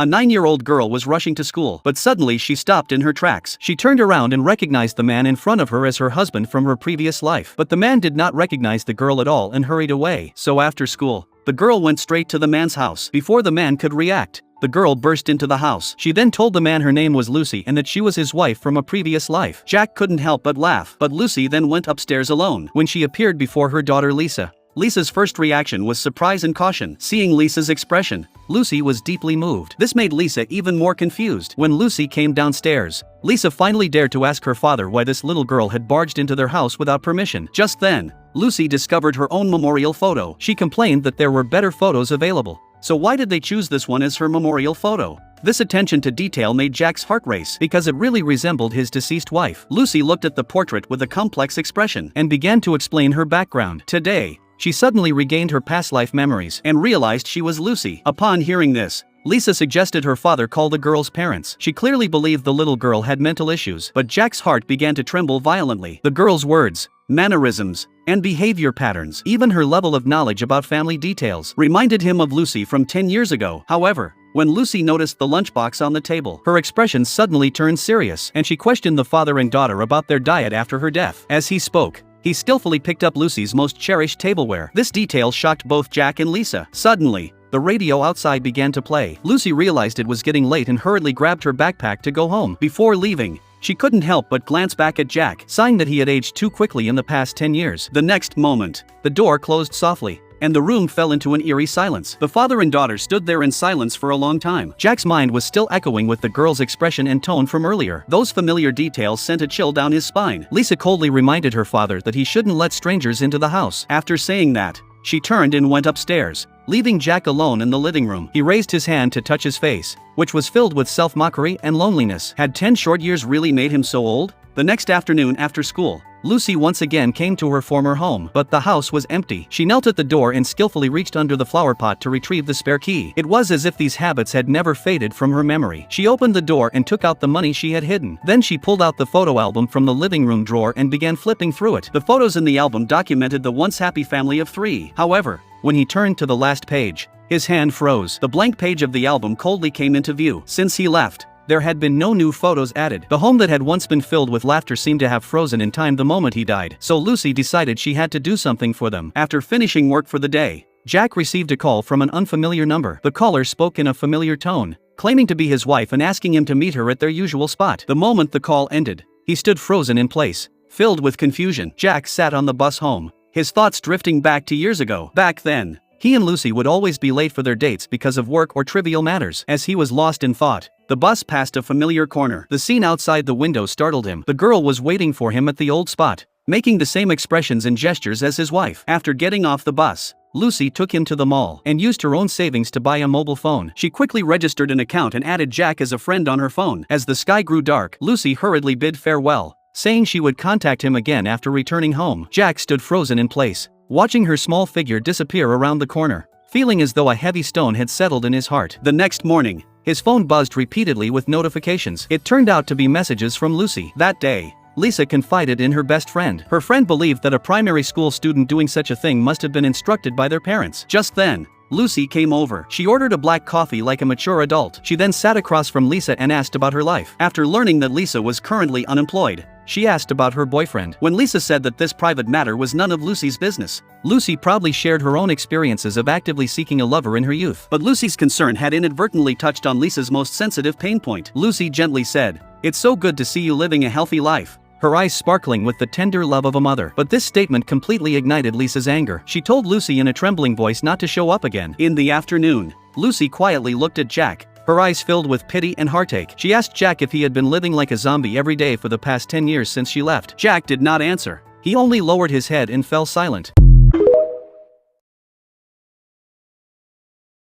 A 9-year-old girl was rushing to school, but suddenly she stopped in her tracks. She turned around and recognized the man in front of her as her husband from her previous life. But the man did not recognize the girl at all and hurried away. So after school, the girl went straight to the man's house. Before the man could react, the girl burst into the house. She then told the man her name was Lucy and that she was his wife from a previous life. Jack couldn't help but laugh, but Lucy then went upstairs alone. When she appeared before her daughter Lisa, Lisa's first reaction was surprise and caution. Seeing Lisa's expression, Lucy was deeply moved. This made Lisa even more confused. When Lucy came downstairs, Lisa finally dared to ask her father why this little girl had barged into their house without permission. Just then, Lucy discovered her own memorial photo. She complained that there were better photos available. So why did they choose this one as her memorial photo? This attention to detail made Jack's heart race because it really resembled his deceased wife. Lucy looked at the portrait with a complex expression and began to explain her background. Today, she suddenly regained her past life memories and realized she was Lucy. Upon hearing this, Lisa suggested her father call the girl's parents. She clearly believed the little girl had mental issues, but Jack's heart began to tremble violently. The girl's words, mannerisms, and behavior patterns, even her level of knowledge about family details, reminded him of Lucy from 10 years ago. However, when Lucy noticed the lunchbox on the table, her expression suddenly turned serious, and she questioned the father and daughter about their diet after her death. As he spoke, he skillfully picked up Lucy's most cherished tableware. This detail shocked both Jack and Lisa. Suddenly, the radio outside began to play. Lucy realized it was getting late and hurriedly grabbed her backpack to go home. Before leaving, she couldn't help but glance back at Jack, sighing that he had aged too quickly in the past 10 years. The next moment, the door closed softly, and the room fell into an eerie silence. The father and daughter stood there in silence for a long time. Jack's mind was still echoing with the girl's expression and tone from earlier. Those familiar details sent a chill down his spine. Lisa coldly reminded her father that he shouldn't let strangers into the house. After saying that, she turned and went upstairs, leaving Jack alone in the living room. He raised his hand to touch his face, which was filled with self-mockery and loneliness. Had 10 short years really made him so old? The next afternoon after school, Lucy once again came to her former home, but the house was empty. She knelt at the door and skillfully reached under the flower pot to retrieve the spare key. It was as if these habits had never faded from her memory. She opened the door and took out the money she had hidden. Then she pulled out the photo album from the living room drawer and began flipping through it. The photos in the album documented the once happy family of 3. However, when he turned to the last page, his hand froze. The blank page of the album coldly came into view. Since he left, there had been no new photos added. The home that had once been filled with laughter seemed to have frozen in time the moment he died. So Lucy decided she had to do something for them. After finishing work for the day, Jack received a call from an unfamiliar number. The caller spoke in a familiar tone, claiming to be his wife and asking him to meet her at their usual spot. The moment the call ended, he stood frozen in place, filled with confusion. Jack sat on the bus home, his thoughts drifting back to years ago. Back then, he and Lucy would always be late for their dates because of work or trivial matters. As he was lost in thought, the bus passed a familiar corner. The scene outside the window startled him. The girl was waiting for him at the old spot, making the same expressions and gestures as his wife. After getting off the bus, Lucy took him to the mall and used her own savings to buy a mobile phone. She quickly registered an account and added Jack as a friend on her phone. As the sky grew dark, Lucy hurriedly bid farewell, saying she would contact him again after returning home. Jack stood frozen in place, watching her small figure disappear around the corner, feeling as though a heavy stone had settled in his heart. The next morning, his phone buzzed repeatedly with notifications. It turned out to be messages from Lucy. That day, Lisa confided in her best friend. Her friend believed that a primary school student doing such a thing must have been instructed by their parents. Just then, Lucy came over. She ordered a black coffee like a mature adult. She then sat across from Lisa and asked about her life. After learning that Lisa was currently unemployed, she asked about her boyfriend. When Lisa said that this private matter was none of Lucy's business, Lucy proudly shared her own experiences of actively seeking a lover in her youth. But Lucy's concern had inadvertently touched on Lisa's most sensitive pain point. Lucy gently said, "It's so good to see you living a healthy life," her eyes sparkling with the tender love of a mother. But this statement completely ignited Lisa's anger. She told Lucy in a trembling voice not to show up again. In the afternoon, Lucy quietly looked at Jack, her eyes filled with pity and heartache. She asked Jack if he had been living like a zombie every day for the past 10 years since she left. Jack did not answer. He only lowered his head and fell silent.